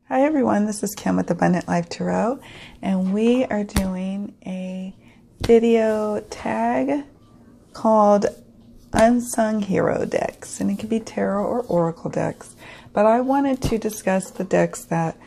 Hi everyone, this is Kim with Abundant Life Tarot, and we are doing a video tag called Unsung Hero Decks, and it could be tarot or oracle decks, but I wanted to discuss the decks that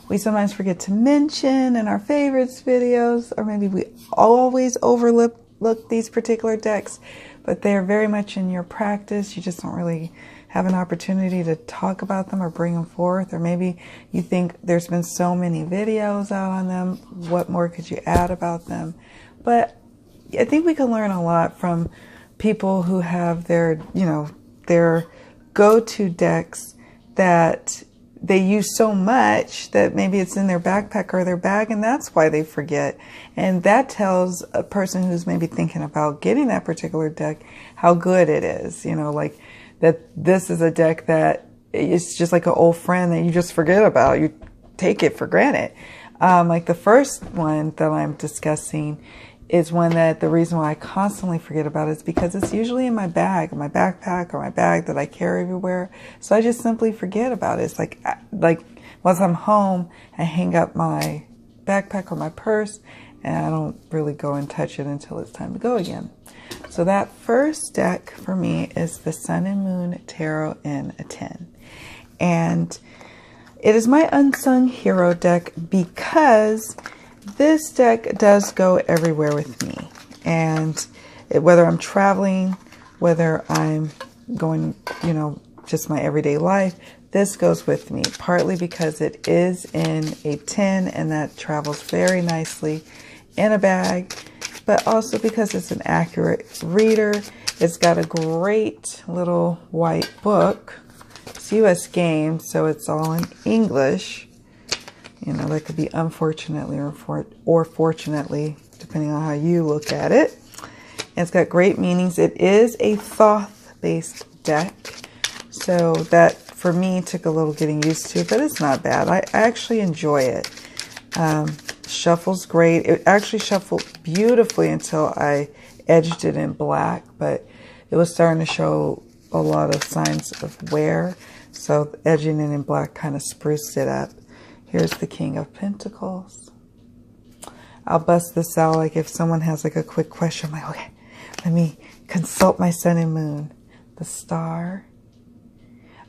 we sometimes forget to mention in our favorites videos, or maybe we always overlook these particular decks, but they are very much in your practice. You just don't really have an opportunity to talk about them or bring them forth, or maybe you think there's been so many videos out on them, what more could you add about them? But I think we can learn a lot from people who have their go-to decks that they use so much that maybe it's in their backpack or their bag, and that's why they forget. And that tells a person who's maybe thinking about getting that particular deck how good it is, like that this is a deck that it's just like an old friend that you just forget about. You take it for granted. Like the first one that I'm discussing is one that the reason why I constantly forget about is because it's usually in my bag, my backpack, or my bag that I carry everywhere. So I just simply forget about it. It's like once I'm home, I hang up my backpack or my purse, and I don't really go and touch it until it's time to go again. So that first deck for me is the Sun and Moon Tarot in a 10. And it is my Unsung Hero deck because this deck does go everywhere with me. And whether I'm traveling, whether I'm going, just my everyday life, this goes with me. Partly because it is in a 10 and that travels very nicely in a bag, but also because it's an accurate reader. It's got a great little white book. It's US game, so it's all in English. That could be unfortunately or fortunately, depending on how you look at it. And it's got great meanings. It is a Thoth-based deck, so that for me took a little getting used to, but it's not bad. I actually enjoy it. Shuffles great. It actually shuffled beautifully until I edged it in black, but it was starting to show a lot of signs of wear, so edging it in black kind of spruced it up. Here's the King of Pentacles. I'll bust this out like if someone has like a quick question, I'm like, okay, let me consult my Sun and Moon. The Star.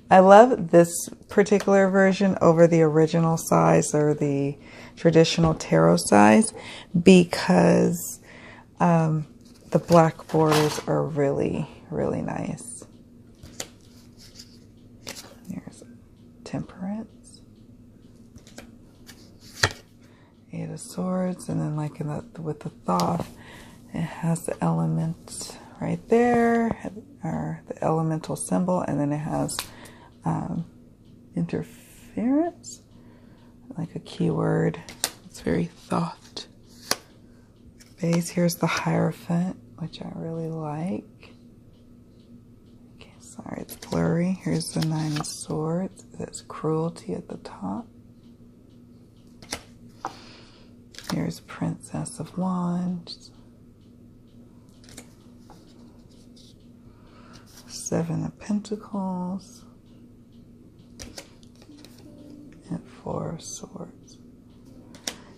I love this particular version over the original size or the traditional tarot size because the black borders are really, really nice. Here's Temperance. Eight of Swords, and then like with the Thoth, it has the element right there, or the elemental symbol, and then it has interference, like a keyword. It's very Thoth based. Here's the Hierophant, which I really like. Okay, sorry, it's blurry. Here's the Nine of Swords. That's cruelty at the top. Here's Princess of Wands. Seven of Pentacles. And Four of Swords.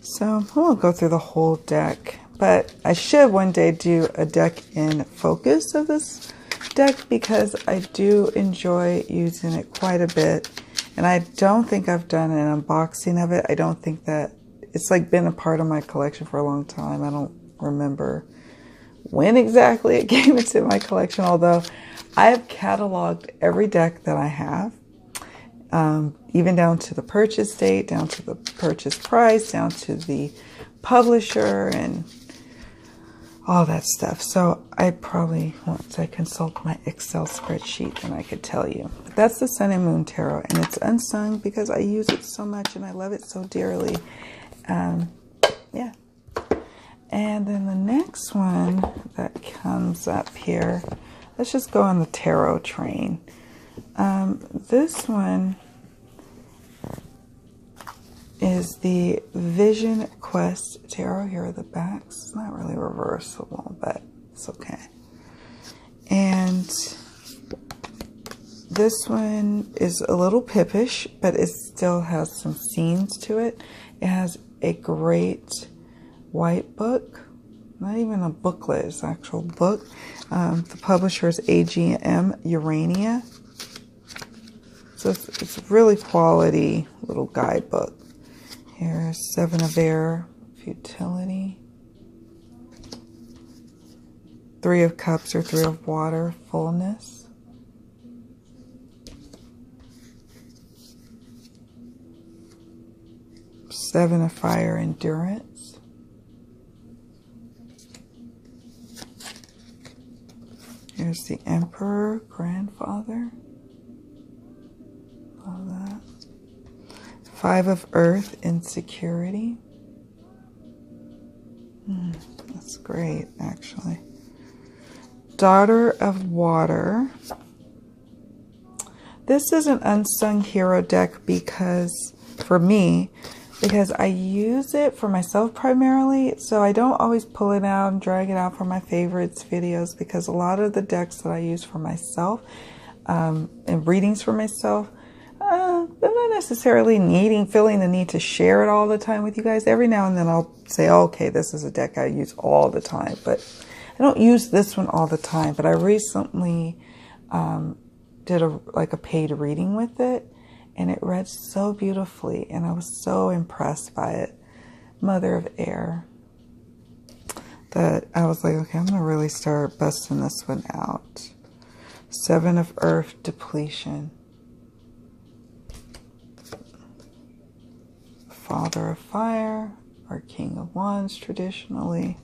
So I won't go through the whole deck, but I should one day do a deck in focus of this deck because I do enjoy using it quite a bit. And I don't think I've done an unboxing of it. I don't think that it's like been a part of my collection for a long time. I don't remember when exactly it came into my collection, although I have cataloged every deck that I have, even down to the purchase date, down to the purchase price, down to the publisher, and all that stuff. So I probably, once I consult my Excel spreadsheet, then I could tell you. But that's the Sun and Moon Tarot, and it's unsung because I use it so much and I love it so dearly. Yeah. And then the next one that comes up here, let's just go on the tarot train. This one is the Vision Quest Tarot. Here are the backs. It's not really reversible, but it's okay. And this one is a little pippish, but it still has some scenes to it. It has a great white book. Not even a booklet, it's an actual book. The publisher is AGM Urania. So it's a really quality little guidebook. Here's 7 of Air, Futility. 3 of Cups or 3 of Water, Fullness. Seven of Fire, Endurance. Here's the Emperor, Grandfather. Love that. 5 of Earth, Insecurity. That's great, actually. Daughter of Water. This is an unsung hero deck because, for me, because I use it for myself primarily, so I don't always pull it out and drag it out for my favorites videos, because a lot of the decks that I use for myself and readings for myself, I'm not necessarily feeling the need to share it all the time with you guys. Every now and then I'll say, oh, okay, this is a deck I use all the time, but I don't use this one all the time. But I recently did a paid reading with it, and it read so beautifully, and I was so impressed by it. Mother of Air. That I was like, okay, I'm going to really start busting this one out. 7 of Earth, Depletion. Father of Fire, or King of Wands traditionally.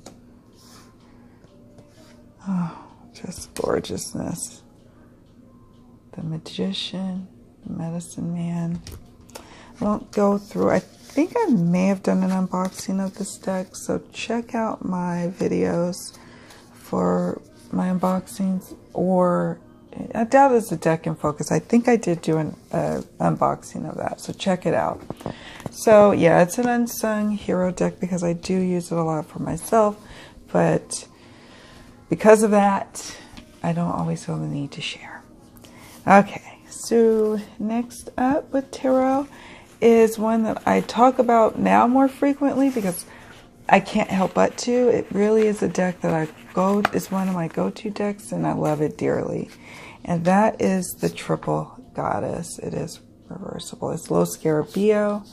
Oh, just gorgeousness. The Magician, the Medicine Man. I won't go through. I think I may have done an unboxing of this deck, so check out my videos for my unboxings, or I doubt it's a deck in focus. I think I did do an unboxing of that, so check it out. So yeah, it's an unsung hero deck because I do use it a lot for myself, but because of that, I don't always feel the need to share. Okay, so next up with tarot is one that I talk about now more frequently because I can't help but to. It really is a deck that it's one of my go-to decks, and I love it dearly. And that is the Triple Goddess. It is reversible. It's Lo Scarabeo.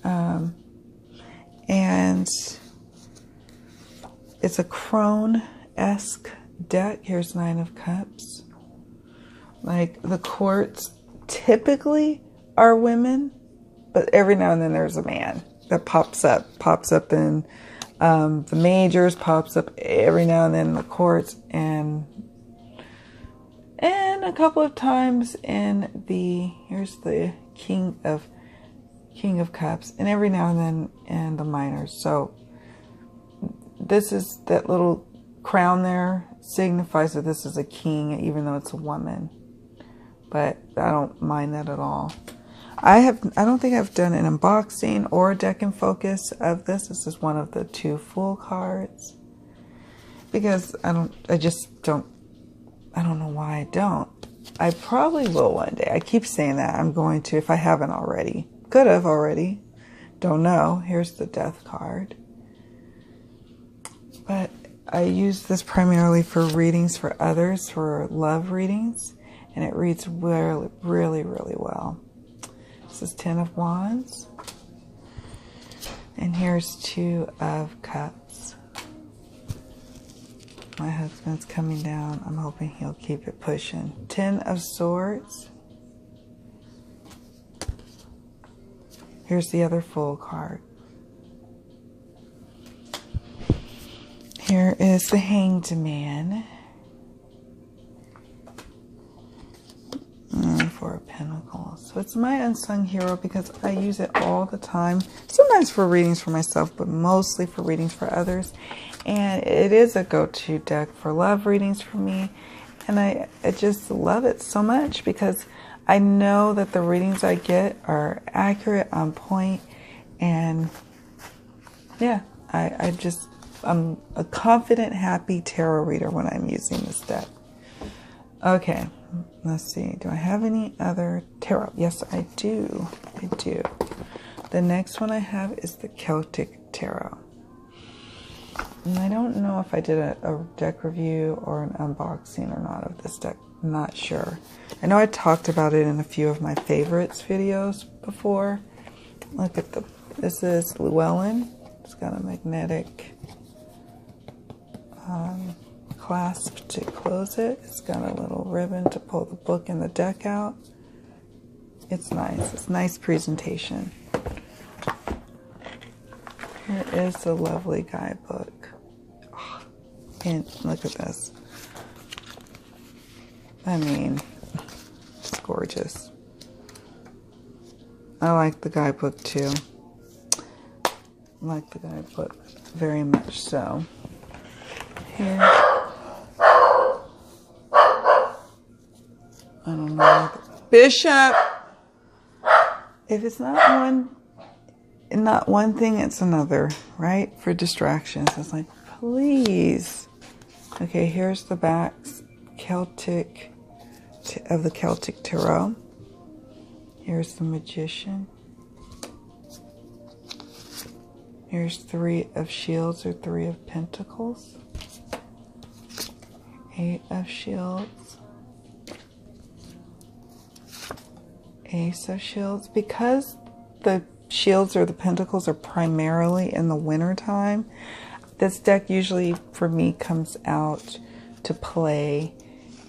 And it's a crone-esque deck. Here's 9 of Cups. Like, the courts typically are women, but every now and then there's a man that pops up in the majors, pops up every now and then in the courts, and a couple of times in here's the King of Cups, and every now and then in the minors. So this is that little crown there signifies that this is a king, even though it's a woman. But I don't mind that at all. I don't think I've done an unboxing or a deck in focus of this. This is one of the 2 full cards. Because I don't know why I don't. I probably will one day. I keep saying that. I'm going to, if I haven't already. Could have already. Don't know. Here's the Death card. But I use this primarily for readings for others, for love readings. And it reads really, really, really well. This is 10 of Wands. And here's 2 of Cups. My husband's coming down. I'm hoping he'll keep it pushing. 10 of Swords. Here's the other full card. Here is the Hanged Man. 4 of Pentacles. So it's my unsung hero because I use it all the time. Sometimes for readings for myself, but mostly for readings for others. And it is a go-to deck for love readings for me. And I just love it so much because I know that the readings I get are accurate, on point. And yeah, I'm a confident, happy tarot reader when I'm using this deck. Okay. Let's see. Do I have any other tarot? Yes, I do. I do. The next one I have is the Celtic Tarot. And I don't know if I did a deck review or an unboxing or not of this deck. I'm not sure. I know I talked about it in a few of my favorites videos before. Look at this is Llewellyn. It's got a magnetic clasp to close it. It's got a little ribbon to pull the book and the deck out. It's nice. It's a nice presentation. Here is the lovely guidebook. Oh, and look at this. I mean, it's gorgeous. I like the guidebook too. I like the guidebook very much so. Here. I don't know. Bishop! If it's not one thing, it's another, right? For distractions. It's like, please. Okay, here's the backs of the Celtic Tarot. Here's the Magician. Here's 3 of Shields or 3 of Pentacles. 8 of Shields. Ace of Shields. Because the Shields or the Pentacles are primarily in the winter time, this deck usually for me comes out to play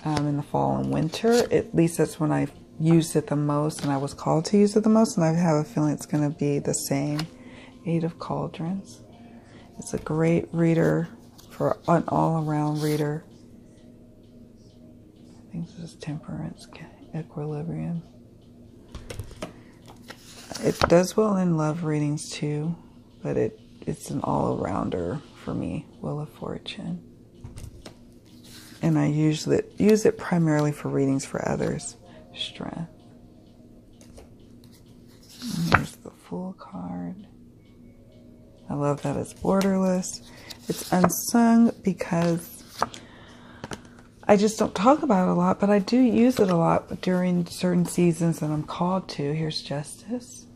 in the fall and winter. At least that's when I've used it the most and I was called to use it the most, and I have a feeling it's going to be the same. 8 of Cauldrons. It's a great reader, for an all-around reader. I think this is Temperance, Equilibrium. It does well in love readings too, but it's an all-arounder for me. Wheel of Fortune. And I usually use it primarily for readings for others. Strength. And here's the Fool card. I love that it's borderless. It's unsung because I just don't talk about it a lot, but I do use it a lot during certain seasons that I'm called to. Here's Justice.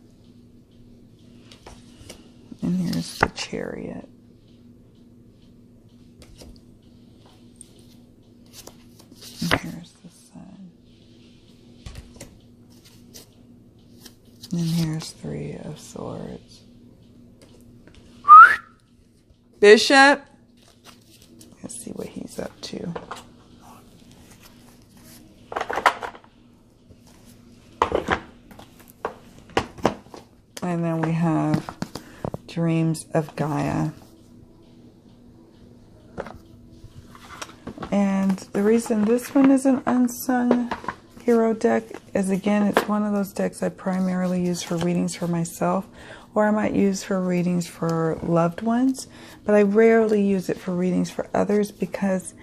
And here's the Chariot. And here's the Sun. And here's 3 of Swords. Bishop. Let's see what he's up to. And then we have Dreams of Gaia. And the reason this one is an unsung hero deck is, again, it's one of those decks I primarily use for readings for myself, or I might use for readings for loved ones, but I rarely use it for readings for others because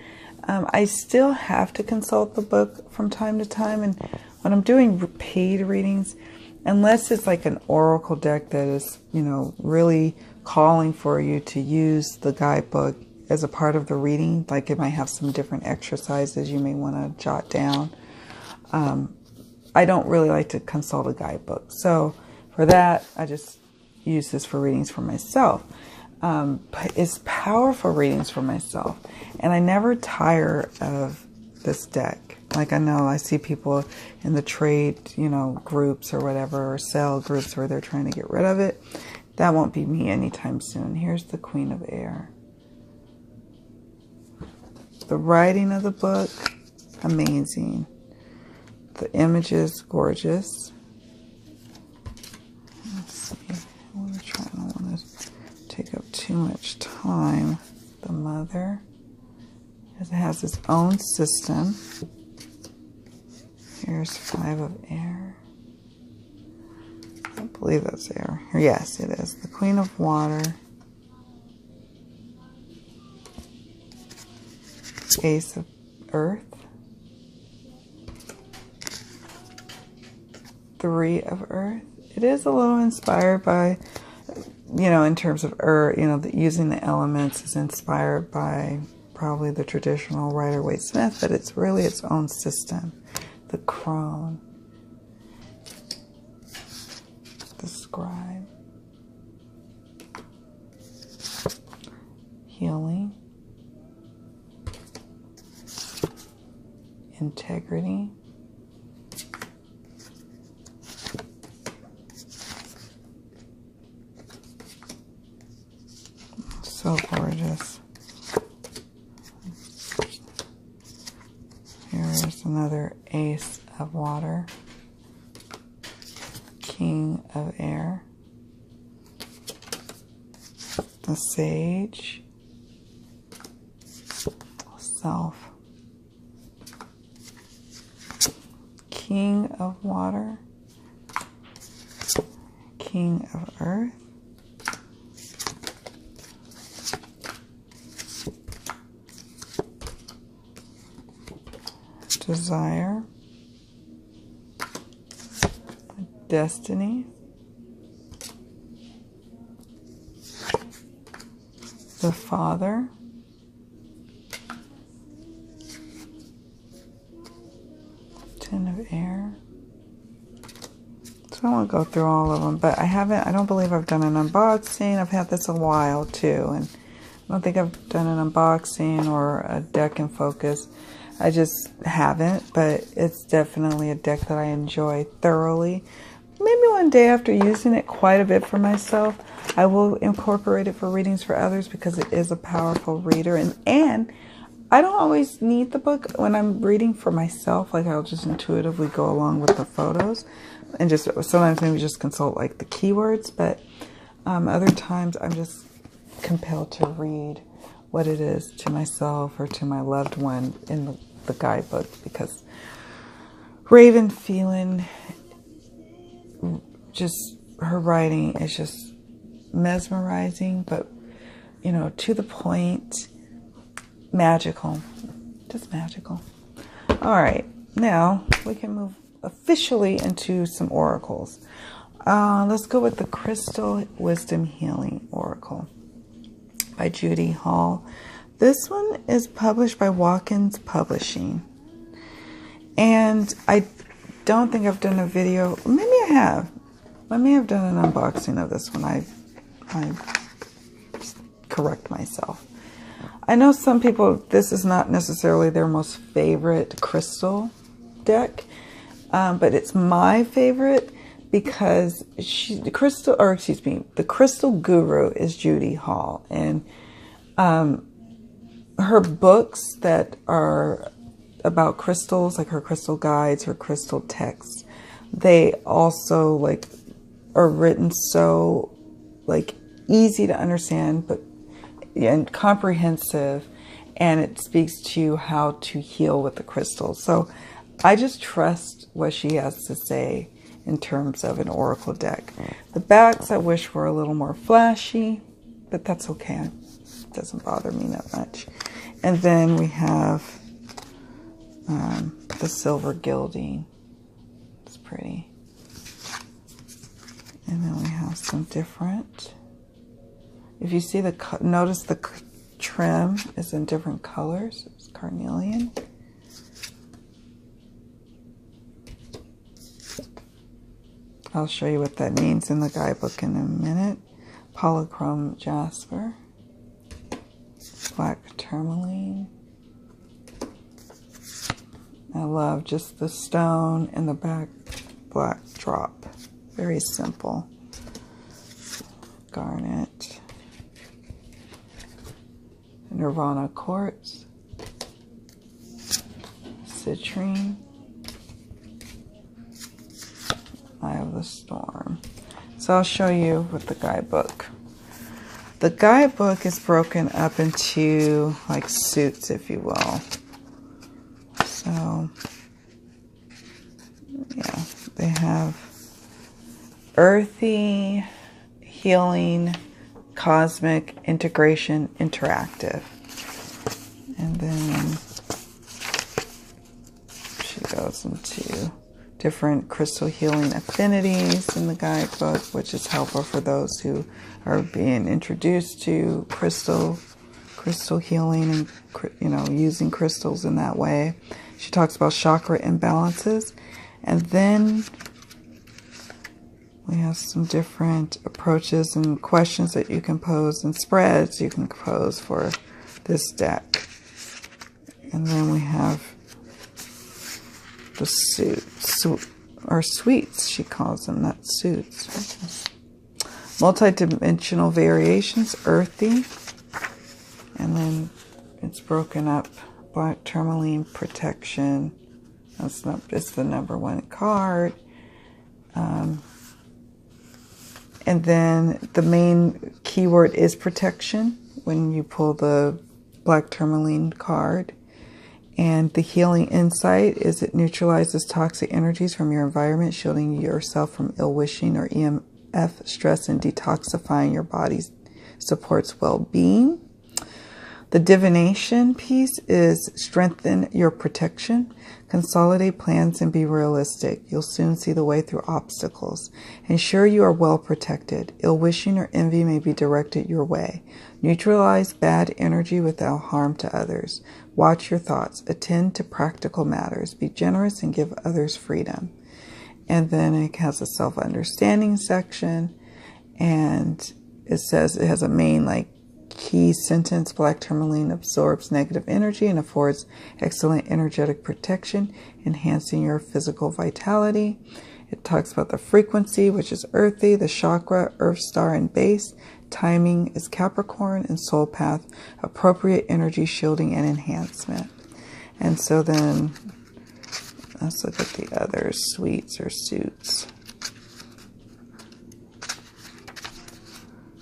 I still have to consult the book from time to time. And when I'm doing paid readings, unless it's like an oracle deck that is, you know, really calling for you to use the guidebook as a part of the reading, like it might have some different exercises you may want to jot down. I don't really like to consult a guidebook. So for that, I just use this for readings for myself. But it's powerful readings for myself. And I never tire of this deck. Like, I know I see people in the trade, you know, groups or whatever, or sell groups where they're trying to get rid of it. That won't be me anytime soon. Here's the Queen of Air. The writing of the book, amazing. The images, gorgeous. Let's see. I don't want to take up too much time. The Mother. It has its own system. Here's 5 of Air. I believe that's air. Yes, it is. The Queen of Water. Ace of Earth. 3 of Earth. It is a little inspired by, you know, in terms of Earth, you know, using the elements is inspired by probably the traditional Rider-Waite-Smith, but it's really its own system. the crone, the scribe, healing, integrity, so gorgeous. Here's another ace of water, king of air, the sage, self, king of water, king of earth, desire, destiny, the Father, Ten of Air. So I won't go through all of them, but I don't believe I've done an unboxing. I've had this a while too, and I don't think I've done an unboxing or a deck in focus. I just haven't, but it's definitely a deck that I enjoy thoroughly. Maybe one day after using it quite a bit for myself, I will incorporate it for readings for others because it is a powerful reader. And I don't always need the book when I'm reading for myself. Like, I'll just intuitively go along with the photos and just sometimes maybe just consult like the keywords. But other times I'm just compelled to read what it is to myself or to my loved one in the guidebook, because Raven Phelan, just her writing is just mesmerizing, but you know, to the point, magical, just magical. All right, now we can move officially into some oracles. Let's go with the Crystal Wisdom Healing Oracle by Judy Hall. This one is published by Watkins Publishing. And I don't think I've done a video. Maybe I have. I may have done an unboxing of this one. I correct myself. I know some people, this is not necessarily their most favorite crystal deck. But it's my favorite because the crystal guru is Judy Hall, and her books that are about crystals, like her crystal guides, her crystal texts, they also like are written so like easy to understand, but and comprehensive, and it speaks to you how to heal with the crystals. So I just trust what she has to say in terms of an oracle deck. The backs I wish were a little more flashy, but that's okay. It doesn't bother me that much. And then we have the silver gilding. It's pretty. And then we have some different. If you see notice the trim is in different colors. It's carnelian. I'll show you what that means in the guidebook in a minute. Polychrome jasper, black tourmaline. I love just the stone and the back black drop. Very simple. Garnet, Nirvana quartz, citrine, Eye of the Storm. So I'll show you with the guidebook. The guidebook is broken up into like suits, if you will. So yeah, they have earthy, healing, cosmic, integration, interactive. And then she goes into different crystal healing affinities in the guidebook, which is helpful for those who are being introduced to crystal healing and, you know, using crystals in that way. She talks about chakra imbalances. And then we have some different approaches and questions that you can pose and spreads you can pose for this deck. And then we have the suites, she calls them, not suits. Multi-dimensional variations, earthy. And then it's broken up. Black tourmaline, protection. It's the number 1 card. And then the main keyword is protection when you pull the black tourmaline card. And the healing insight is it neutralizes toxic energies from your environment, shielding yourself from ill wishing or EMF stress, and detoxifying your body supports well-being. The divination piece is strengthen your protection, consolidate plans, and be realistic. You'll soon see the way through obstacles. Ensure you are well protected. Ill wishing or envy may be directed your way. Neutralize bad energy without harm to others. Watch your thoughts. Attend to practical matters. Be generous and give others freedom. And then it has a self-understanding section. And it says it has a main key sentence. Black tourmaline absorbs negative energy and affords excellent energetic protection, enhancing your physical vitality. It talks about the frequency, which is earthy, the chakra, earth star, and base. Timing is Capricorn, and soul path, appropriate energy shielding and enhancement. And so then let's look at the other suites or suits.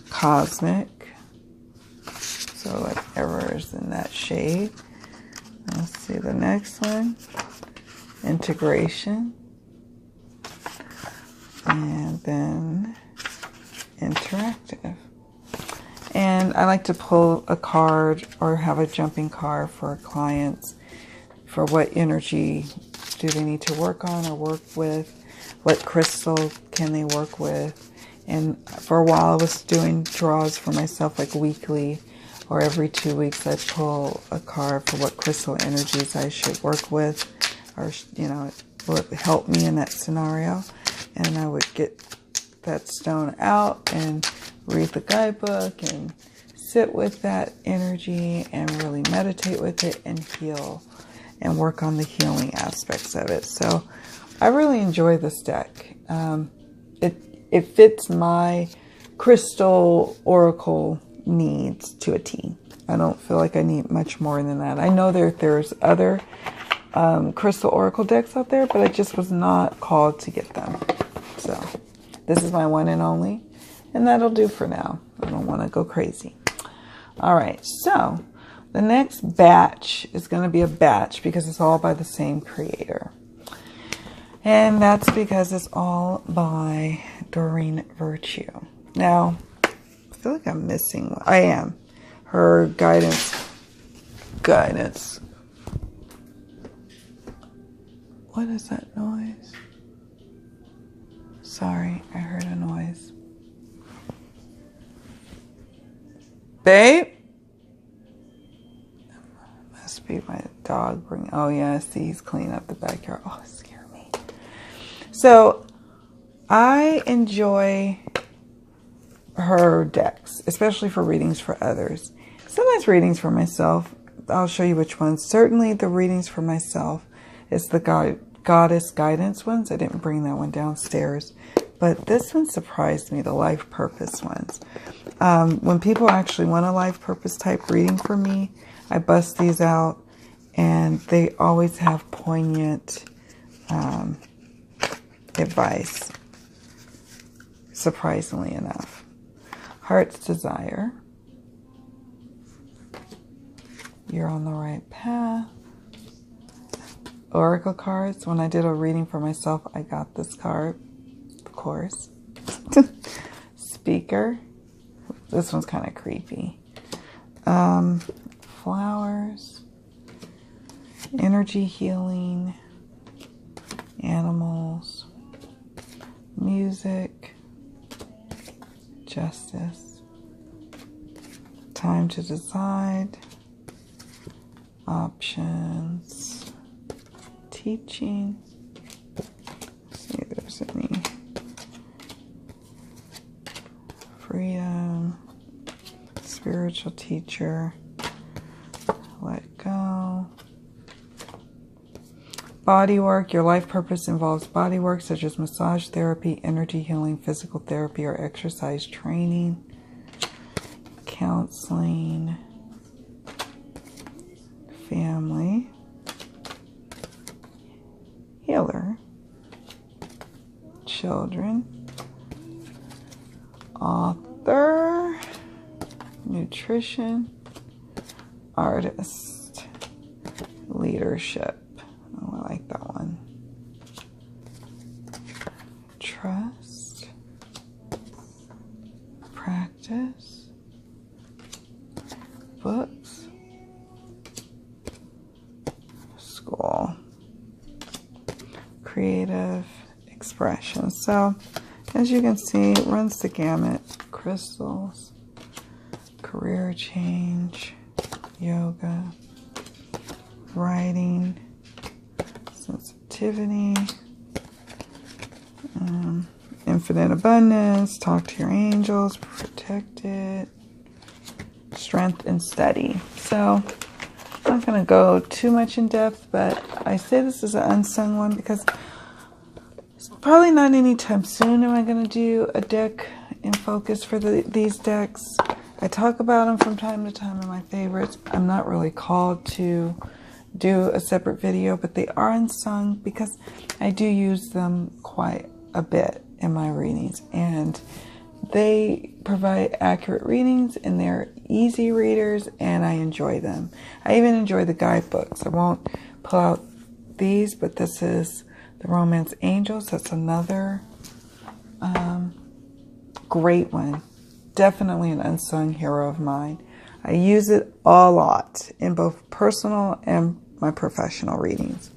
Cosmic. So whatever is in that shade. Let's see the next one. Integration. And then interactive. And I like to pull a card or have a jumping card for clients for what energy do they need to work on or work with, what crystal can they work with. And for a while I was doing draws for myself weekly, or every 2 weeks I'd pull a card for what crystal energies I should work with, or would help me in that scenario. And I would get that stone out and read the guidebook and sit with that energy and really meditate with it and heal and work on the healing aspects of it. So I really enjoy this deck. It fits my crystal oracle needs to a T. I don't feel like I need much more than that. I know there's other crystal oracle decks out there, but I just was not called to get them. So this is my one and only, and that'll do for now. I don't want to go crazy. All right, so the next batch is going to be a batch because it's all by the same creator. And that's because it's all by Doreen Virtue. Now, I feel like I'm missing one. I am. Her guidance. What is that noise? Sorry, I heard a noise. Babe? Must be my dog bringing. Oh yeah, I see he's cleaning up the backyard. Oh, it scared me. So I enjoy her decks, especially for readings for others. Sometimes readings for myself. I'll show you which ones. Certainly the readings for myself is the goddess guidance ones. I didn't bring that one downstairs, but this one surprised me, the life purpose ones. When people actually want a life purpose type reading for me, I bust these out, and they always have poignant advice, surprisingly enough. Heart's Desire. You're on the right path. Oracle cards. When I did a reading for myself, I got this card, of course. Speaker. This one's kind of creepy. Flowers. Energy healing. Animals. Music. Justice. Time to decide. Options. teaching. Let's see if there's any freedom, spiritual teacher, let go. Body work. Your life purpose involves body work such as massage therapy, energy healing, physical therapy, or exercise training. Counseling. Family. Healer. Children. Author. Nutrition. Artist. Leadership. Oh, I like that one. Trust. Practice. Books. School. Creative expression. So, as you can see, it runs the gamut. Crystals. Career change. Yoga. Writing. Sensitivity, infinite abundance, talk to your angels, protect it, strength and steady. So I'm not going to go too much in depth, but I say this is an unsung one because it's probably not anytime soon am I going to do a deck in focus for these decks. I talk about them from time to time in my favorites. I'm not really called to do a separate video, but they are unsung because I do use them quite a bit in my readings, and they provide accurate readings and they're easy readers and I enjoy them. I even enjoy the guidebooks. I won't pull out these, but this is the Romance Angels. That's another great one. Definitely an unsung hero of mine. I use it a lot in both personal and my professional readings.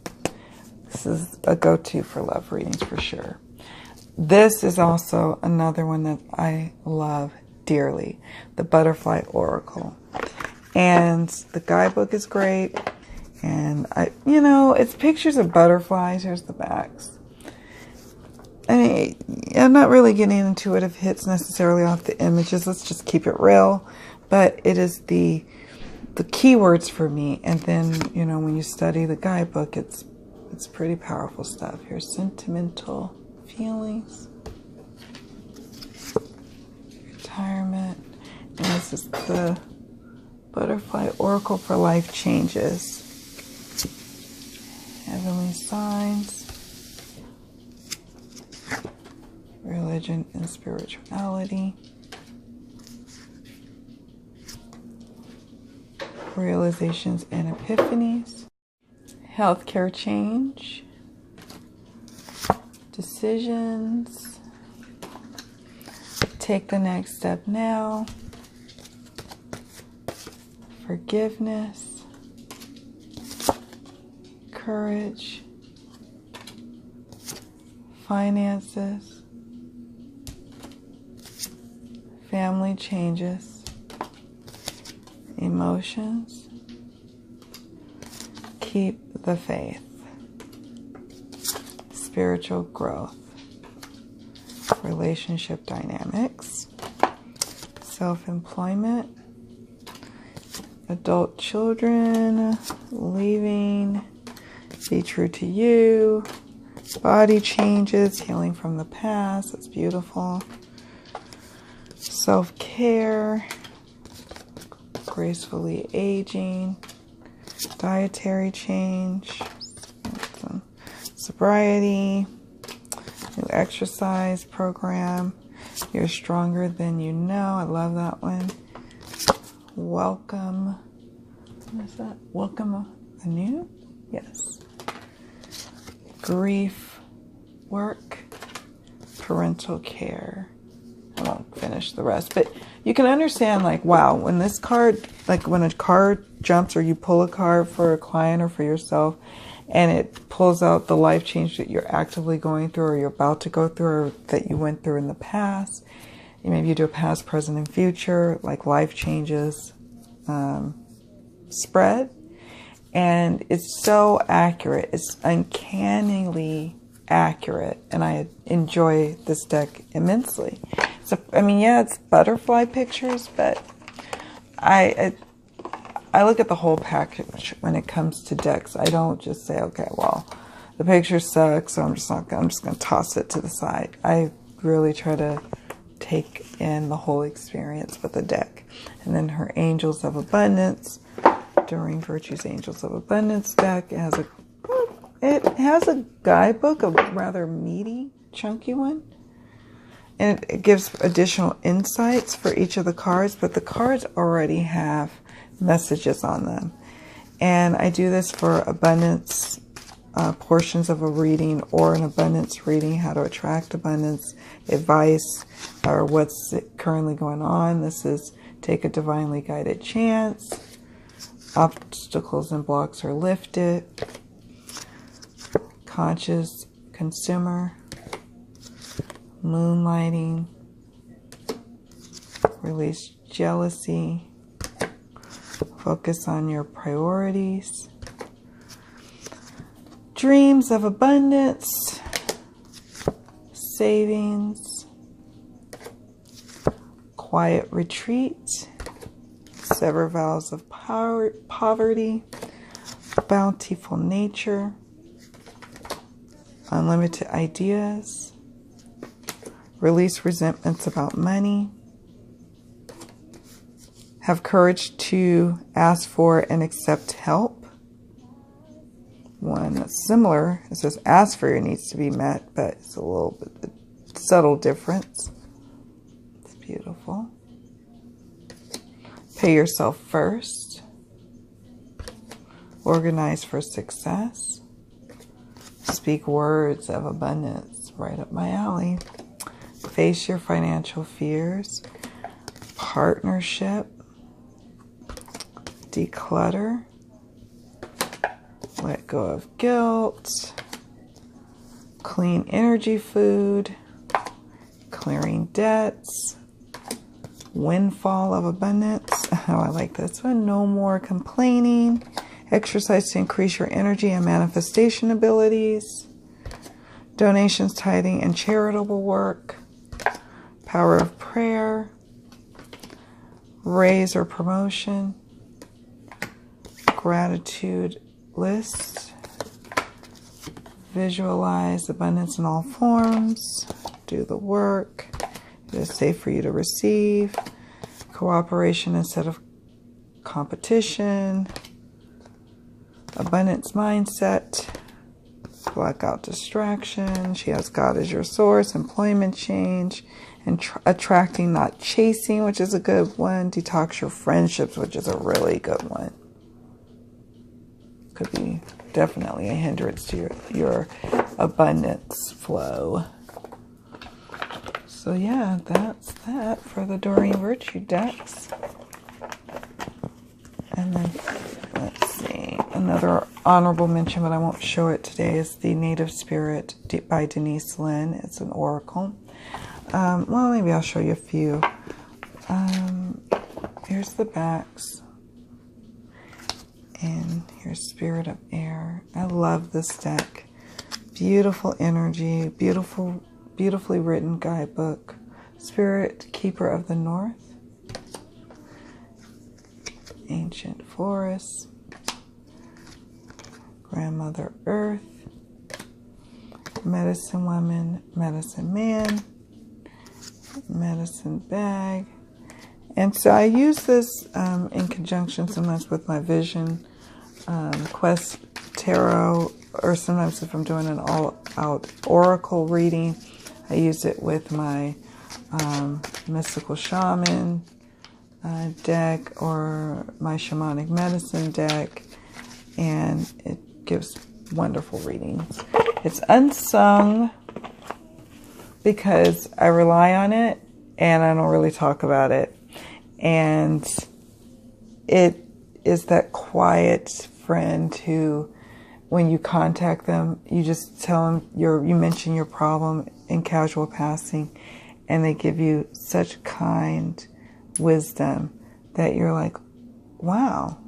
This is a go-to for love readings for sure. This is also another one that I love dearly, the Butterfly Oracle. And the guidebook is great. And it's pictures of butterflies. Here's the backs. I mean, I'm not really getting into it if it hits necessarily off the images. Let's just keep it real. But it is the keywords for me. And then, when you study the guidebook, it's pretty powerful stuff. Here's sentimental feelings, retirement, and this is the Butterfly Oracle for life changes. Heavenly signs, religion and spirituality. Realizations and epiphanies, healthcare change, decisions, take the next step now, forgiveness, courage, finances, family changes, emotions, keep the faith, spiritual growth, relationship dynamics, self-employment, adult children, leaving, be true to you, body changes, healing from the past, that's beautiful, self-care, gracefully aging, dietary change, sobriety, new exercise program, you're stronger than you know. I love that one. Welcome. What is that? Welcome anew? Yes. Grief, work, parental care. I won't finish the rest, but you can understand, wow, when this card, when a card jumps or you pull a card for a client or for yourself and it pulls out the life change that you're actively going through or you're about to go through or that you went through in the past. Maybe you do a past, present, and future, life changes spread. And it's so accurate. It's uncannily accurate. And I enjoy this deck immensely. So, I mean, yeah, it's butterfly pictures, but I look at the whole package when it comes to decks. I don't just say, okay, well, the picture sucks, so I'm just going to toss it to the side. I really try to take in the whole experience with the deck. And then her Angels of Abundance, Doreen Virtue's Angels of Abundance deck. It has a guidebook, a rather meaty, chunky one. And it gives additional insights for each of the cards, but the cards already have messages on them. And I do this for abundance portions of a reading, or an abundance reading, how to attract abundance, advice, or what's currently going on. This is take a divinely guided chance. Obstacles and blocks are lifted. Conscious consumer. Moonlighting. Release jealousy. Focus on your priorities. Dreams of abundance. Savings. Quiet retreat. Sever vows of poverty. Bountiful nature. Unlimited ideas. Release resentments about money. Have courage to ask for and accept help. One that's similar, it says ask for your needs to be met, but it's a little bit subtle difference. It's beautiful. Pay yourself first. Organize for success. Speak words of abundance, right up my alley. Face your financial fears. Partnership. Declutter. Let go of guilt. Clean energy food. Clearing debts. Windfall of abundance. Oh, I like this one. No more complaining. Exercise to increase your energy and manifestation abilities. Donations, tithing, and charitable work. Power of prayer. Raise or promotion. Gratitude list. Visualize abundance in all forms. Do the work. It is safe for you to receive. Cooperation instead of competition. Abundance mindset. Blackout distraction. She has God as your source. Employment change. And attracting, not chasing, which is a good one. Detox your friendships, which is a really good one. Could be definitely a hindrance to your abundance flow. So yeah, that's that for the Doreen Virtue decks. And then, let's see, another honorable mention, but I won't show it today, is the Native Spirit by Denise Lynn. It's an oracle. Well, maybe I'll show you a few. Here's the backs. And here's Spirit of Air. I love this deck. Beautiful energy, beautifully written guidebook. Spirit Keeper of the North. Ancient Forests. Grandmother Earth. Medicine Woman, Medicine Man. Medicine Bag. And so I use this in conjunction sometimes with my Vision Quest Tarot, or sometimes if I'm doing an all-out oracle reading, I use it with my Mystical Shaman deck or my Shamanic Medicine deck, and it gives wonderful readings. It's unsung because I rely on it and I don't really talk about it. And it is that quiet friend who, when you contact them, you just tell them you mention your problem in casual passing, and they give you such kind wisdom that you're like, wow,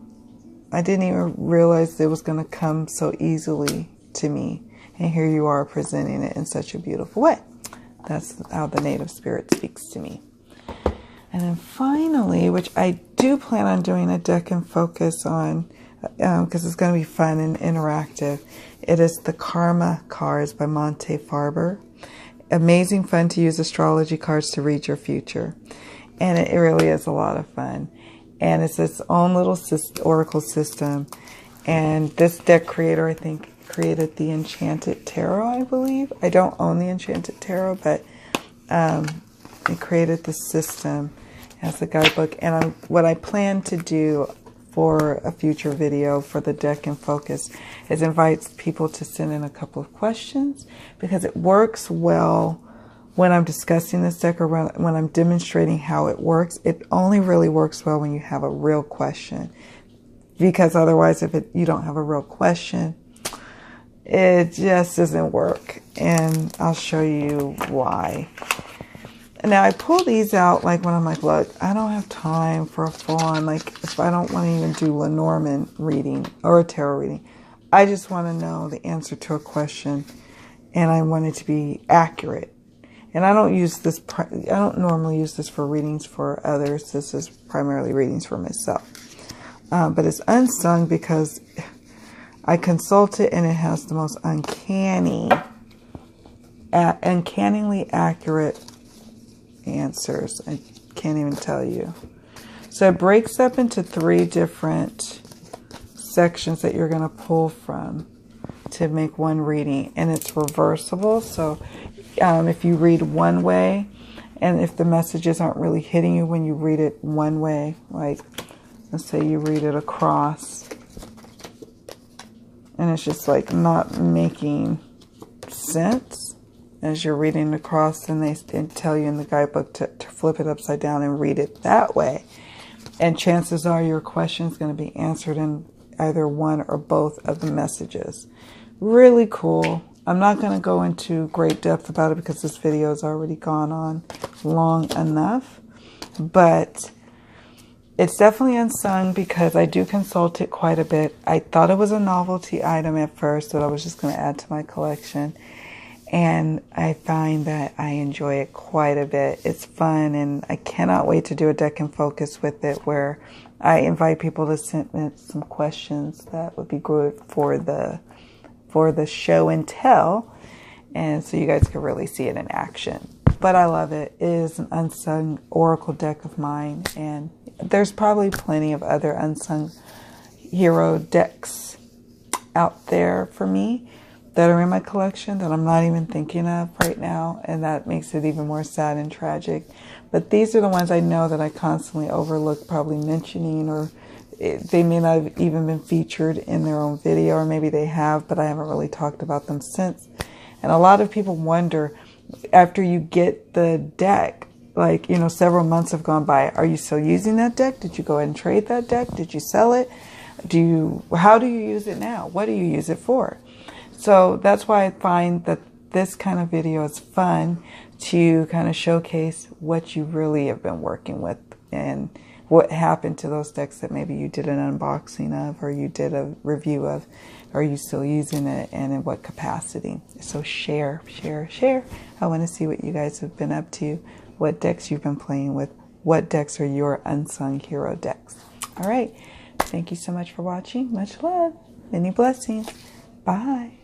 I didn't even realize it was going to come so easily to me. And here you are presenting it in such a beautiful way. That's how the native spirit speaks to me. And then finally, which I do plan on doing a deck and focus on, because it's going to be fun and interactive. It is the Karma cards by Monte Farber. Amazing fun to use astrology cards to read your future. And it really is a lot of fun. And it's its own little oracle system. And this deck creator, I think, created the Enchanted Tarot, I believe. I don't own the Enchanted Tarot, but it created the system as a guidebook. And what I plan to do for a future video for the deck and focus is invite people to send in a couple of questions, because it works well when I'm discussing this deck or when I'm demonstrating how it works. It only really works well when you have a real question, because otherwise if you don't have a real question, it just doesn't work. And I'll show you why. Now I pull these out like when I'm like, look, I don't have time for a full-on, like if I don't want to even do Lenormand reading or a tarot reading. I just want to know the answer to a question, and I want it to be accurate. And I don't use this, I don't normally use this for readings for others. This is primarily readings for myself. But it's unsung because I consult it and it has the most uncannily accurate answers. I can't even tell you. So it breaks up into 3 different sections that you're going to pull from to make one reading, and it's reversible. So if you read one way, and if the messages aren't really hitting you when you read it one way, like let's say you read it across and it's just like not making sense as you're reading across, and they tell you in the guidebook to flip it upside down and read it that way. And chances are your question is going to be answered in either one or both of the messages. Really cool. I'm not going to go into great depth about it because this video has already gone on long enough. But it's definitely unsung because I do consult it quite a bit. I thought it was a novelty item at first that I was just going to add to my collection. And I find that I enjoy it quite a bit. It's fun, and I cannot wait to do a deck and focus with it where I invite people to send me some questions that would be good for the show and tell, and so you guys can really see it in action. But I love it. It is an unsung oracle deck of mine, and there's probably plenty of other unsung hero decks out there for me that are in my collection that I'm not even thinking of right now, and that makes it even more sad and tragic. But these are the ones I know that I constantly overlook probably mentioning, or they may not have even been featured in their own video, or maybe they have, but I haven't really talked about them since. And a lot of people wonder, after you get the deck, like, you know, several months have gone by, are you still using that deck? Did you go ahead and trade that deck? Did you sell it? How do you use it now? What do you use it for? So that's why I find that this kind of video is fun to kind of showcase what you really have been working with and what happened to those decks that maybe you did an unboxing of, or you did a review of. Are you still using it, and in what capacity? So share. I want to see what you guys have been up to, what decks you've been playing with, what decks are your unsung hero decks. All right. Thank you so much for watching. Much love. Many blessings. Bye.